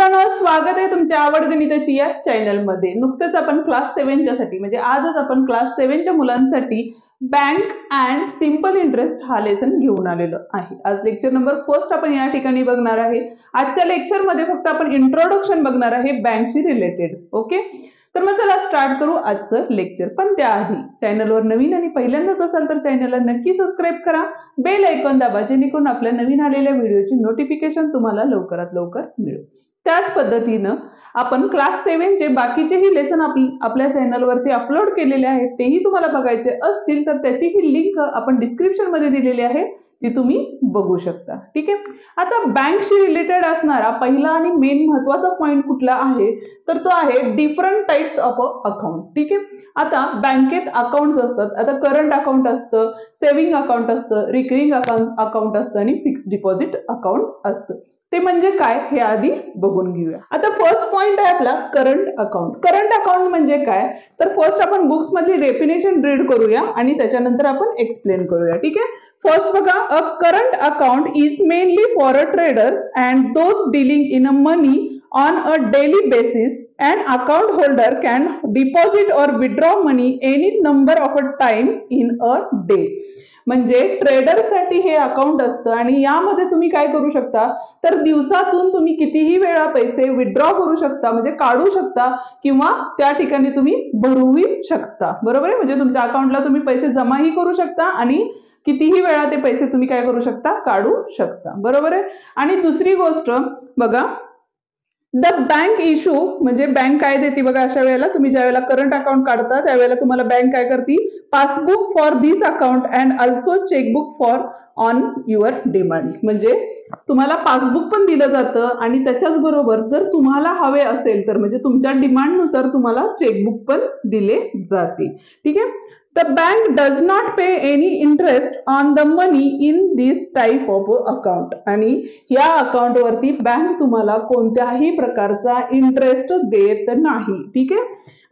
मित्रांनो, स्वागत आहे तुमच्या आवड गणिताची या चॅनल मध्ये। नुकतेच आपण क्लास 7 च्या साठी म्हणजे आजच आपण क्लास 7 च्या मुलांसाठी बँक अँड सिंपल इंटरेस्ट हा लेसन घेऊन आलेलो आहे। आज लेक्चर नंबर 1 आपण या ठिकाणी बघणार आहे। आजच्या लेक्चर मध्ये फक्त आपण इंट्रोडक्शन बघणार आहे बँकशी रिलेटेड। ओके, तर मग चला स्टार्ट करू आजचं लेक्चर। पण त्याआधी चॅनलवर नवीन आणि पहिल्यांदाच असाल तर चॅनलला नक्की सबस्क्राइब करा, बेल आयकॉन दाबा जेणेकरून आपल्या नवीन आलेल्या व्हिडिओची नोटिफिकेशन तुम्हाला लवकरात लवकर मिळेल। त्याच पद्धतीने आपण क्लास 7 चे बाकीचेही लेसन आपल्या चॅनलवरती अपलोड केलेले आहेत, तेही तुम्हाला बघायचे असतील तर त्याची ही लिंक आपण डिस्क्रिप्शन मध्ये दिलेली आहे, ती तुम्ही बघू शकता। ठीक आहे, आता बँकशी रिलेटेड असणारा पहिला आणि मेन महत्त्वाचा पॉइंट कुठला आहे तर तो आहे डिफरंट टाइप्स ऑफ अकाउंट। ठीक आहे, आता बँकेत अकाउंट्स असतात। आता करंट अकाउंट असतं, सेव्हिंग अकाउंट असतं, रिकरिंग अकाउंट असतं आणि फिक्स्ड डिपॉझिट अकाउंट असतं। ते म्हणजे काय हे आधी बघून घेऊया। आता फर्स्ट पॉइंट आहे आपला करंट अकाउंट। करंट अकाउंट म्हणजे काय तर फर्स्ट आपण बुक्स मधली डेफिनेशन रीड करूया आणि त्याच्यानंतर आपण एक्सप्लेन करूया। ठीक आहे, फर्स्ट बघा, a current account is mainly for a traders and those dealing in a money on a daily basis and account holder can deposit or withdraw money any number of times in a day। म्हणजे trader साठी हे account असतं आणि यामध्ये तुम्ही काय करू शकता तर दिवसातून तुम्ही कितीही वेळा पैसे विथड्रॉ करू शकता, म्हणजे काढू शकता किंवा त्या ठिकाणी तुम्ही भरूही शकता। बरोबर आहे, म्हणजे तुमच्या अकाउंटला तुम्ही पैसे जमाही करू शकता आणि कितीही वेळा ते पैसे तुम्ही काय करू शकता, काढू शकता। बरोबर आहे। आणि दुसरी गोष्ट बघा, द बँक इश्यू म्हणजे बँक काय देते बघा, अशा वेळेला तुम्ही ज्या वेळेला करंट अकाउंट काढता त्यावेळेला तुम्हाला बँक काय करते, passbook for this account and also chequebook for on your demand. म्हणजे तुम्हाला पासबुक पण दिलं जातं आणि त्याच्याच बरोबर जर तुम्हाला हवे असेल तर म्हणजे तुमच्या डिमांड नुसार तुम्हाला चेकबुक पण दिले जाते। ठीक आहे, The bank does not pay any interest on the money in this type of account आणि या अकाउंट वरती बँक तुम्हाला कोणत्याही प्रकारचा इंटरेस्ट देत नाही। ठीक आहे,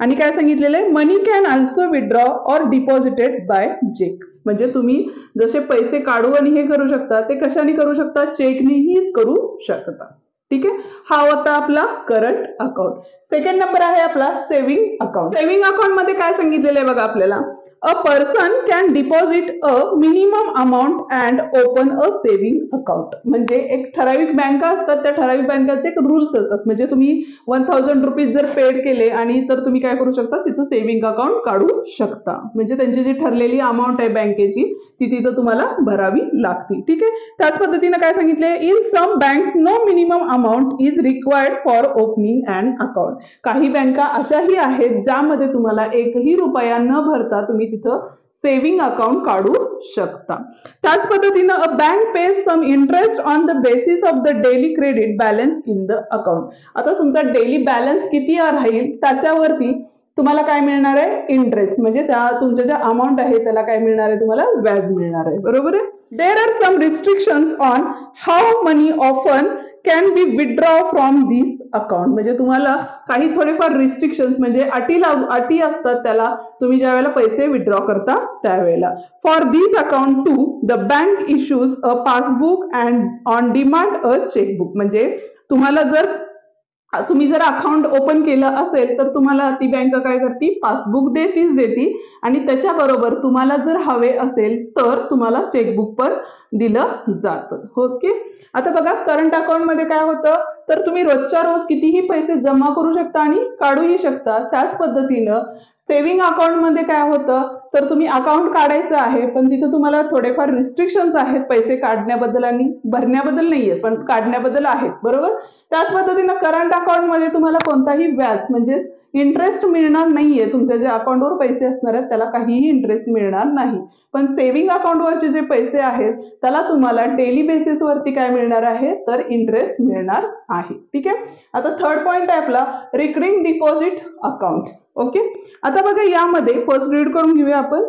आणि काय सांगितलेलं आहे, मनी कॅन ऑल्सो विथड्रॉ और डिपॉझिटेड बाय चेक। म्हणजे तुम्ही जसे पैसे काढू आणि हे करू शकता ते कशाने करू शकता, चेकनेही करू शकता। ठीक आहे, हा होता आपला करंट अकाउंट। सेकंड नंबर आहे आपला सेव्हिंग अकाउंट। सेव्हिंग अकाउंट मध्ये काय सांगितलेलं आहे बघा आपल्याला, A person can deposit a minimum amount and open a saving account। म्हणजे एक ठराविक बँका असतात, त्या ठराविक बँकाचे एक रूल्स असतात। म्हणजे तुम्ही 1000 रुपीज जर पेड केले आणि तर तुम्ही काय करू शकता, तिथं सेव्हिंग अकाउंट काढू शकता। म्हणजे त्यांची जी ठरलेली अमाऊंट आहे बँकेची ती तिथं तुम्हाला भरावी लागते। ठीक आहे, त्याच पद्धतीने काय सांगितले, in some banks no minimum amount is required for opening and account. काही बँका अशाही आहेत ज्यामध्ये तुम्हाला एकही रुपया न भरता तुम्ही तिथं सेव्हिंग अकाउंट काढू शकता। त्याच पद्धतीने a bank pays some interest on the basis of the daily credit balance in the account. आता तुमचा डेली बॅलन्स किती राहील त्याच्यावरती तुम्हाला काय मिळणार आहे, इंटरेस्ट। म्हणजे त्या तुमच्या ज्या अमाऊंट आहे त्याला काय मिळणार आहे, तुम्हाला व्याज मिळणार आहे। बरोबर आहे। There are some restrictions on how money often can be withdraw from this account. म्हणजे तुम्हाला काही थोडेफार रिस्ट्रिक्शन्स म्हणजे अटी असतात त्याला, तुम्ही ज्या वेळेला पैसे विथड्रॉ करता त्यावेळेला। For this account to the bank issues a passbook and on demand a chequebook. म्हणजे तुम्ही जर अकाउंट ओपन केलं असेल तर तुम्हाला ती बँक काय करते, पासबुक देते आणि त्याच्याबरोबर तुम्हाला जर हवे असेल तर तुम्हाला चेकबुक पण दिलं जातं। ओके, आता बघा करंट अकाउंट मध्ये काय होतं तर तुम्ही रोजच्या रोज कितीही पैसे जमा करू शकता आणि काढूही शकता। त्याच पद्धतीनं सेव्हिंग अकाउंट मध्ये काय होतं तर तुम्ही अकाउंट काढायचं आहे पण तिथे तुम्हाला थोडेफार रिस्ट्रिक्शन्स आहेत, पैसे काढण्याबद्दल आणि भरण्याबद्दल नाहीये पण काढण्याबद्दल आहेत। बरोबर, त्याच पद्धतीनं करंट अकाउंट मध्ये तुम्हाला कोणताही व्याज म्हणजे इंटरेस्ट मिळणार नाहीये। तुमच्या ज्या अकाउंटवर पैसे असणार आहेत त्याला काहीही इंटरेस्ट मिळणार नाही, पण सेव्हिंग अकाउंटवरचे जे पैसे आहेत त्याला तुम्हाला डेली बेसिस वरती काय मिळणार आहे तर इंटरेस्ट मिळणार आहे। ठीक आहे, आता थर्ड पॉइंट आहे आपला रिकरिंग डिपॉझिट अकाउंट। ओके, आता बघा यामध्ये फर्स्ट रीड करून घेऊया आपण।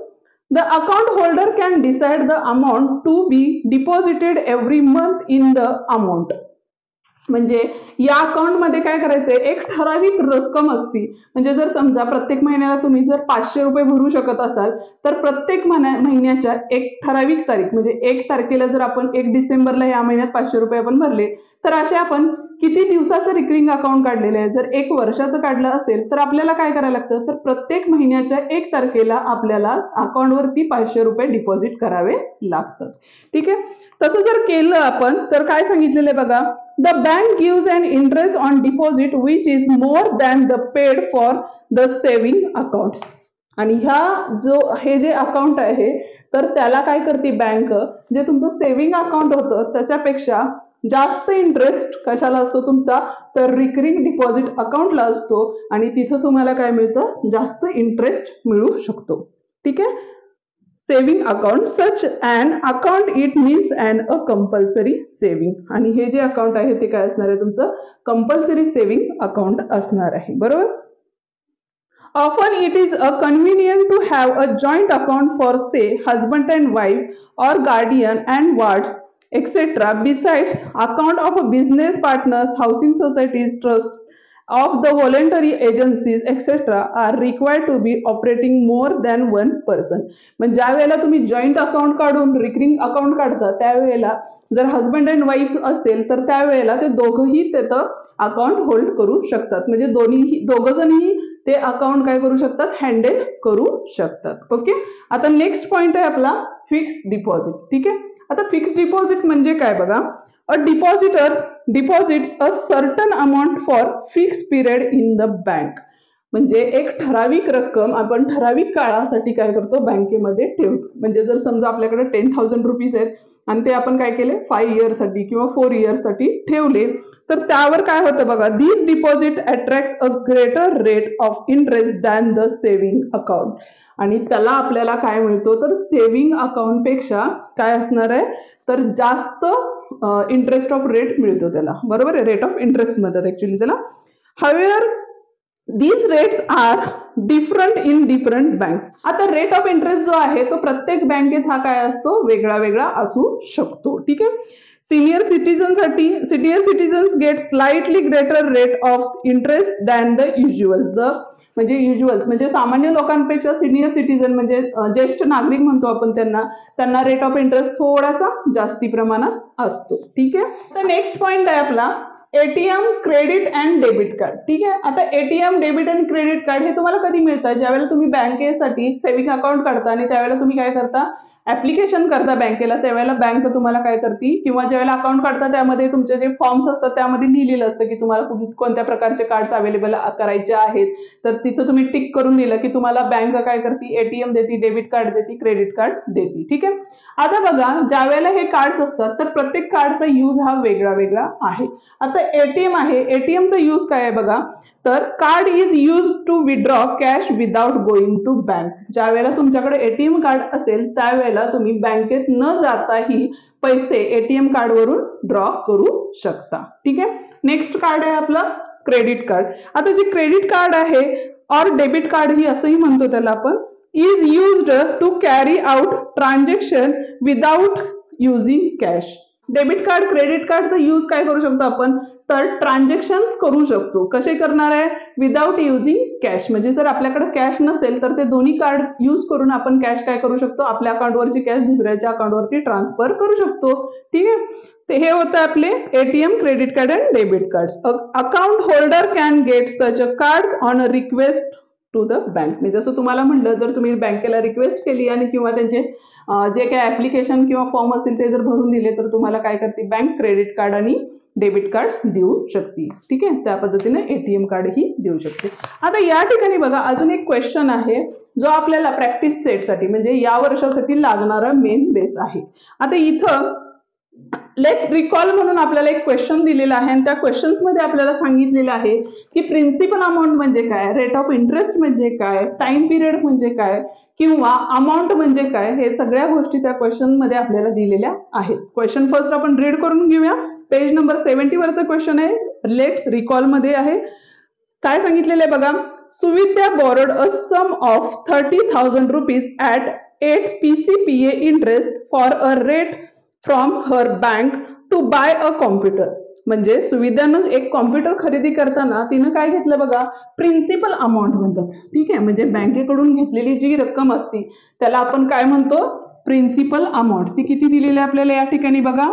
The account holder can decide the amount to be deposited every month in the amount. म्हणजे या अकाउंटमध्ये काय करायचंय, एक ठराविक रक्कम असती. म्हणजे जर समजा प्रत्येक महिन्याला तुम्ही जर 500 रुपये भरू शकत असाल, तर प्रत्येक महिन्याच्या एक ठराविक तारीख म्हणजे 1 तारखेला जर आपण 1 डिसेंबरला या महिन्यात 500 रुपये आपण भरले, तर असे आपण किती दिवसाचं रिकरिंग अकाउंट काढलेलं आहे. जर 1 वर्षाचं काढलं असेल तर आपल्याला काय करायला लागतं, तर प्रत्येक महिन्याच्या 1 तारखेला आपल्याला अकाउंटवरती 500 रुपये डिपॉझिट करावे लागतात. ठीक आहे. तसं जर केलं आपण तर काय सांगितलेलं आहे बघा, the bank gives an interest on deposit which is more than the paid for the saving account. आणि हे जे अकाउंट आहे तर त्याला काय करते बँक, जे तुमचं सेव्हिंग अकाउंट होतं त्याच्यापेक्षा जास्त इंटरेस्ट कशाला असतो तुमचा, तर रिकरिंग डिपॉझिट अकाउंटला असतो. आणि तिथं तुम्हाला काय मिळतं, जास्त इंटरेस्ट मिळू शकतो. ठीक आहे. Saving account such and account it means and a compulsory saving. आणि हे जे अकाउंट आहे ते काय असणार आहे, तुमचं कंपल्सरी सेव्हिंग अकाउंट असणार आहे. बरोबर. Often it is a convenient to have a joint account for say husband and wife or guardian and wards etc. Besides account of business partners, housing societies, trusts of the voluntary agencies etc. are required to be operating more than one person. म्हणजे ज्या वेळेला तुम्ही joint account काढून recurring account काढता त्यावेळेला जर husband and wife असेल तर त्यावेळेला ते दोघंही तिथं अकाउंट होल्ड करू शकतात. म्हणजे दोघंजणही ते अकाउंट काय करू शकतात, हँडल करू शकतात. ओके. आता नेक्स्ट पॉइंट आहे आपला फिक्स्ड डिपॉझिट. ठीक आहे. आता फिक्स्ड डिपॉझिट म्हणजे काय बघा, a depositor deposits a certain amount for fixed period in the bank. म्हणजे एक ठराविक रक्कम आपण ठराविक काळासाठी काय करतो, बँकेमध्ये ठेवतो. म्हणजे जर समजा आपल्याकडे 10,000 रुपीज आहेत आणि ते आपण काय केले 5 इयर्ससाठी किंवा 4 इयर्ससाठी ठेवले, तर त्यावर काय होतं बघा, this deposit attracts a greater rate of interest than the saving account. आणि त्याला आपल्याला काय मिळतो, तर सेव्हिंग अकाउंट पेक्षा काय असणार आहे, तर जास्त इंटरेस्ट ऑफ रेट मिळतो त्याला. बरोबर आहे. रेट ऑफ इंटरेस्ट म्हणतात ऍक्च्युली त्याला. However these rates are different in different banks. आता रेट ऑफ इंटरेस्ट जो आहे तो प्रत्येक बँकेत हा काय असतो, वेगळा वेगळा असू शकतो. ठीक आहे. Senior citizens get slightly greater rate of interest than the usuals. म्हणजे सामान्य लोकांपेक्षा सिनियर सिटीजन म्हणजे ज्येष्ठ नागरिक म्हणतो आपण त्यांना रेट ऑफ इंटरेस्ट थोडासा जास्ती प्रमाणात असतो. ठीक आहे. तर नेक्स्ट पॉइंट आहे आपला ATM credit and debit card. ठीक आहे. आता ATM debit and credit card हे तुम्हाला कधी मिळतं, ज्यावेळेला तुम्ही बँकेसाठी सेव्हिंग अकाउंट काढता आणि त्यावेळेला तुम्ही काय करता, ऍप्लिकेशन करता बँकेला. त्यावेळेला बँक तुम्हाला काय करते, किंवा ज्यावेळेला अकाउंट काढता त्यामध्ये तुमचे जे फॉर्म्स असतात त्यामध्ये लिहिलेलं असतं की तुम्हाला कोणत्या प्रकारचे कार्ड्स अवेलेबल करायचे आहेत. तर तिथं तुम्ही टिक करून दिलं की तुम्हाला बँक काय करते, एटीएम देते, डेबिट कार्ड देते, क्रेडिट कार्ड देते. ठीक आहे. आता बघा, ज्या वेळेला हे कार्ड्स असतात तर प्रत्येक कार्डचा यूज हा वेगळा वेगळा आहे. आता एटीएम आहे, एटीएमचा यूज काय आहे बघा, तर card is use to withdraw cash without going to bank. ज्या वेळेला तुमच्याकडे एटीएम कार्ड असेल त्यावेळेला तुम्ही बँकेत न जाताही पैसे एटीएम कार्ड वरून ड्रॉ करू शकता. ठीक आहे. नेक्स्ट कार्ड आहे आपलं क्रेडिट कार्ड. आता जे क्रेडिट कार्ड आहे और डेबिट कार्ड ही असंही म्हणतो त्याला आपण, is used to carry out transaction without using cash. Debit card credit कार्डचा यूज काय करू शकतो आपण, तर ट्रान्झॅक्शन करू शकतो. कसे करणार आहे, विदाउट युजिंग कॅश. म्हणजे जर आपल्याकडे कॅश नसेल तर ते दोन्ही कार्ड यूज करून आपण कॅश काय करू शकतो, आपल्या अकाउंटवरची कॅश दुसऱ्याच्या अकाउंटवरती ट्रान्सफर करू शकतो. ठीक आहे. ते हे होतं आपले ATM credit card and debit card. Account holder can get such a card on a request to the bank. म्हणजे जसं तुम्हाला म्हणलं, जर तुम्ही बँकेला रिक्वेस्ट केली आणि किंवा त्यांचे जे काही ऍप्लिकेशन किंवा फॉर्म असतील ते जर भरून दिले तर तुम्हाला काय करते बँक, क्रेडिट कार्ड आणि डेबिट कार्ड देऊ शकते. ठीक आहे. त्या पद्धतीने एटीएम कार्ड ही देऊ शकते. आता या ठिकाणी बघा, अजून एक क्वेश्चन आहे जो आपल्याला प्रॅक्टिस सेटसाठी म्हणजे या वर्षासाठी लागणारा मेन बेस आहे. आता इथं लेट्स रिकॉल म्हणून आपल्याला एक क्वेश्चन दिलेला आहे आणि त्या क्वेश्चन्स मध्ये आपल्याला सांगितलेलं आहे की प्रिन्सिपल अमाऊंट म्हणजे काय, रेट ऑफ इंटरेस्ट म्हणजे काय, टाइम पिरियड म्हणजे काय, किंवा अमाऊंट म्हणजे काय, हे सगळ्या गोष्टी त्या क्वेश्चन मध्ये आपल्याला दिलेल्या आहेत. क्वेश्चन फर्स्ट आपण रीड करून घेऊया. पेज नंबर 70 वरचा क्वेश्चन आहे, लेट्स रिकॉल मध्ये आहे. काय सांगितलेलं आहे बघा, Suvidya borrowed a sum of 30,000 rupees at 8 PCPA interest for a rate from her bank to buy a computer. म्हणजे सुविधानं एक कॉम्प्युटर खरेदी करताना तिनं काय घेतलं बघा, प्रिन्सिपल अमाऊंट म्हणतात. ठीक आहे, म्हणजे बँकेकडून घेतलेली जी रक्कम असती त्याला आपण काय म्हणतो, प्रिन्सिपल अमाऊंट. ती किती दिलेली आहे आपल्याला या ठिकाणी बघा,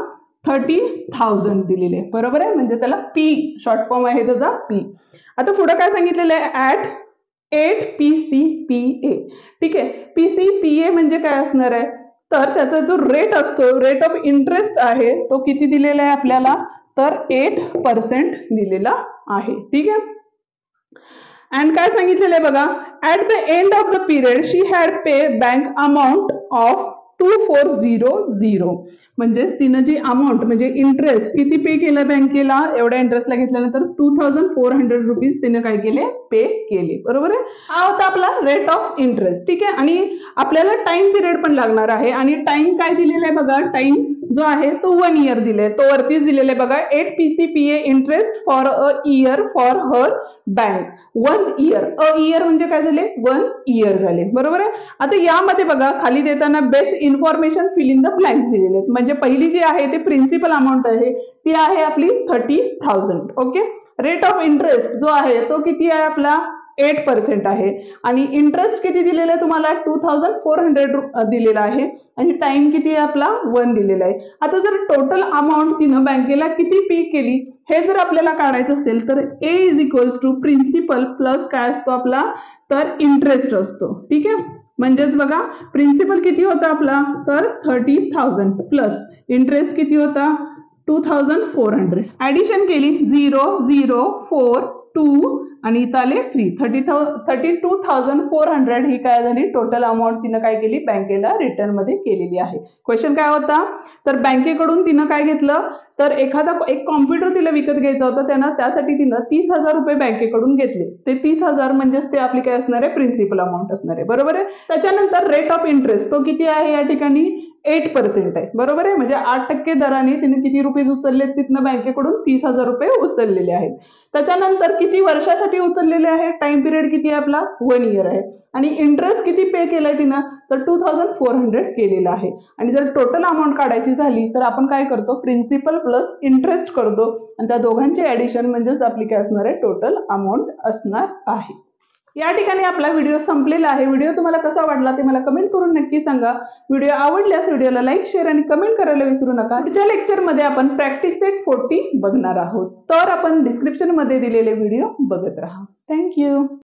30,000 दिलेले आहे. बरोबर आहे, म्हणजे त्याला पी शॉर्ट फॉर्म आहे त्याचा पी. आता पुढे काय सांगितलेलं आहे, ऍट 8 PCPA. ठीक आहे, PCPA म्हणजे काय असणार आहे, तर त्याचा जो रेट असतो, रेट ऑफ इंटरेस्ट आहे, तो किती दिलेला आहे आपल्याला, तर 8% दिलेला आहे. ठीक आहे, अँड काय सांगितलेलं आहे बघा, at the end of the period she had pay bank amount of 2400. म्हणजेच तिनं जी अमाऊंट म्हणजे इंटरेस्ट किती पे केलं बँकेला, एवढ्या इंटरेस्टला घेतल्यानंतर 2400 रुपीज तिने काय केले, पे केले. बरोबर आहे, हा होता आपला रेट ऑफ इंटरेस्ट. ठीक आहे, आणि आपल्याला टाइम पिरियड पण लागणार आहे, आणि टाइम काय दिलेला आहे बघा, टाइम जो आहे तो 1 इयर दिले, तो वरतीच दिलेला आहे बघा, 8 PCPA interest for a year for her bank. 1 year, a year म्हणजे काय झाले, 1 इयर झाले. बरोबर आहे, आता यामध्ये बघा खाली देताना best information fill in the blanks दिलेले आहेत. म्हणजे पहिली जी आहे ते प्रिन्सिपल अमाऊंट आहे, ती आहे आपली 30,000. ओके, रेट ऑफ इंटरेस्ट जो आहे तो किती आहे आपला, 8% आहे, आणि इंटरेस्ट किती दिलेला आहे तुम्हाला, 2400 दिलेला आहे, आणि टाइम किती आहे आपला, 1 दिलेला आहे. आता जर टोटल अमाऊंट तिनं बँकेला किती पे केली हे जर आपल्याला काढायचं असेल तर A is equals to principal plus काय असतो आपला, तर इंटरेस्ट असतो. ठीक आहे, म्हणजेच बघा प्रिन्सिपल किती होता आपला, तर 30,000 प्लस इंटरेस्ट किती होता, 2400. ऍडिशन केली 0 0 4 2 आणि इथं आले 3, 32,400 ही काय झाली, टोटल अमाऊंट तिनं काय केली, बँकेला रिटर्न मध्ये केलेली आहे. क्वेश्चन काय होता, तर बँकेकडून तिनं काय घेतलं, तर एक कॉम्प्युटर तिला विकत घ्यायचा होता, त्यांना त्यासाठी तिनं 30,000 रुपये बँकेकडून घेतले. ते 30,000 म्हणजेच ते आपली काय असणार आहे, प्रिन्सिपल अमाऊंट असणार आहे. बरोबर आहे, त्याच्यानंतर रेट ऑफ इंटरेस्ट तो किती आहे या ठिकाणी, 8% आहे. बरोबर आहे, म्हणजे 8% दराने तिने किती रुपये उचलले तिथनं बँकेकडून, 30,000 रुपये उचललेले आहेत. त्याच्यानंतर किती वर्षासाठी उचललेले आहे, टाइम पिरियड किती आहे आपला, 1 इयर आहे, आणि इंटरेस्ट किती पे केलाय तिनं, तर 2400 केलेला आहे. आणि जर टोटल अमाऊंट काढायची झाली तर आपण काय करतो, प्रिन्सिपल प्लस इंटरेस्ट करतो, आणि त्या दोघांचे ऍडिशन म्हणजेच आपली काय असणार आहे, टोटल अमाऊंट असणार आहे. या ठिकाणी आपला व्हिडिओ संपलेला आहे. व्हिडिओ तुम्हाला कसा वाटला ते मला कमेंट करून नक्की सांगा. व्हिडिओ आवडल्यास व्हिडिओला लाईक, शेअर आणि कमेंट करायला विसरू नका. पुढच्या लेक्चरमध्ये आपण प्रॅक्टिस सेट 40 बघणार आहोत, तर आपण डिस्क्रिप्शन मध्ये दिलेले व्हिडिओ बघत राहा. थँक्यू.